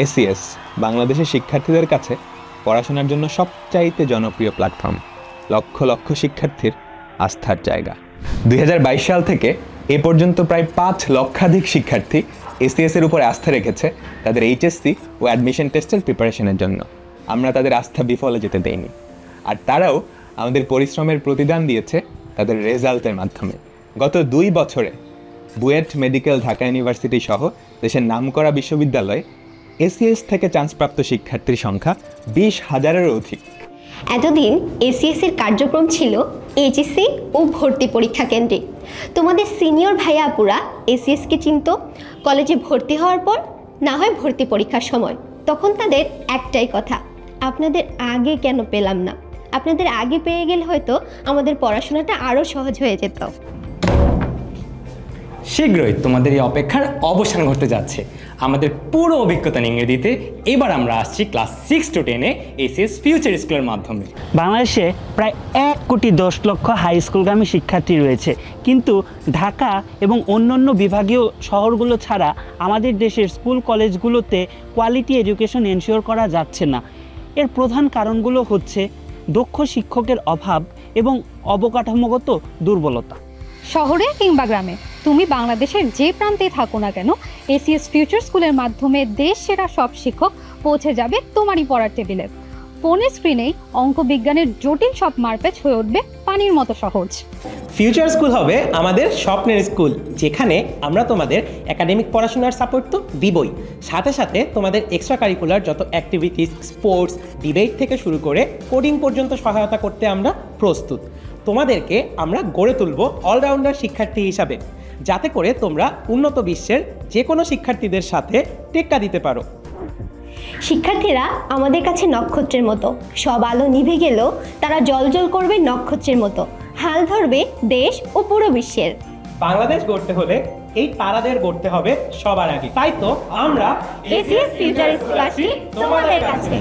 ACS বাংলাদেশের শিক্ষার্থীদের কাছে পড়াশোনার জন্য সবচাইতে জনপ্রিয় প্ল্যাটফর্ম, লক্ষ লক্ষ শিক্ষার্থীর আস্থার জায়গা। 2022 সাল থেকে এ পর্যন্ত প্রায় 5 লক্ষাধিক শিক্ষার্থী এসিএস এর উপরে আস্থা রেখেছে তাদের এইচএসসি ও অ্যাডমিশন টেস্টের প্রিপারেশনের জন্য। আমরা তাদের আস্থা বিফলে যেতে দেইনি, আর তারাও আমাদের পরিশ্রমের প্রতিদান দিয়েছে তাদের রেজাল্টের মাধ্যমে। গত 2 বছরে বুয়েট মেডিকেল ঢাকা ইউনিভার্সিটি সহ দেশের নামকরা বিশ্ববিদ্যালয়ে এসিএস থেকে চান্সপ্রাপ্ত শিক্ষার্থীর সংখ্যা 20,000-এরও অধিক। এতদিন এসিএস এর কার্যক্রম ছিল এইচএসসি ও ভর্তি পরীক্ষা কেন্দ্রিক। তোমাদের সিনিয়র ভাইয়া আপুরা এসিএসকে চিনত কলেজে ভর্তি হওয়ার পর, না হয় ভর্তি পরীক্ষার সময়। তখন তাদের একটাই কথা, আপনাদের আগে কেন পেলাম না? আপনাদের আগে পেয়ে গেলে হয়তো আমাদের পড়াশোনাটা আরও সহজ হয়ে যেত। শীঘ্রই তোমাদের এই অপেক্ষার অবসান ঘটতে যাচ্ছে। আমাদের পুরো অভিজ্ঞতা নিয়ে দিতে এবার আমরা আসছি ক্লাস 6 to 10-এ এসিএস ফিউচার স্কুলের মাধ্যমে। বাংলাদেশে প্রায় 1,10,00,000 হাই স্কুলগামী শিক্ষার্থী রয়েছে, কিন্তু ঢাকা এবং অন্যান্য বিভাগীয় শহরগুলো ছাড়া আমাদের দেশের স্কুল কলেজগুলোতে কোয়ালিটি এডুকেশন এনশিওর করা যাচ্ছে না। এর প্রধান কারণগুলো হচ্ছে দক্ষ শিক্ষকের অভাব এবং অবকাঠামোগত দুর্বলতা। শহরে কিংবা গ্রামে, তুমি বাংলাদেশের যে প্রান্তে থাকো না কেন, এসিএস ফিউচার স্কুলের মাধ্যমে দেশ সেরা সব শিক্ষক পৌঁছে যাবে তোমারই পড়ার টেবিলে। ফোনের স্ক্রিনেই অঙ্ক বিজ্ঞানের জটিল সব মারপ্যাচ হয়ে উঠবে পানির মতো সহজ। ফিউচার স্কুল হবে আমাদের স্বপ্নের স্কুল, যেখানে আমরা তোমাদের একাডেমিক পড়াশোনার সাপোর্ট তো দিবই, সাথে সাথে তোমাদের এক্সট্রা কারিকুলার যত অ্যাক্টিভিটিস, স্পোর্টস, ডিবেট থেকে শুরু করে কোডিং পর্যন্ত সহায়তা করতে আমরা প্রস্তুত। তোমাদেরকে আমরা গড়ে তুলব অলরাউন্ডার শিক্ষার্থী হিসাবে, যাতে করে তোমরা উন্নত বিশ্বের যে কোনো শিক্ষার্থীদের সাথে টেক্কা দিতে পারো। শিক্ষার্থীরা আমাদের কাছে নক্ষত্রের মতো, সব আলো নিভে গেলেও তারা জ্বলজ্বল করবে নক্ষত্রের মতো, হাল ধরবে দেশ ও পুরো বিশ্বের। বাংলাদেশ গড়তে হলে এই তারাদের গড়তে হবে সবার আগে। তাই তো আমরা এসিএস ফিউচার স্কুল আসছি তোমাদের কাছে।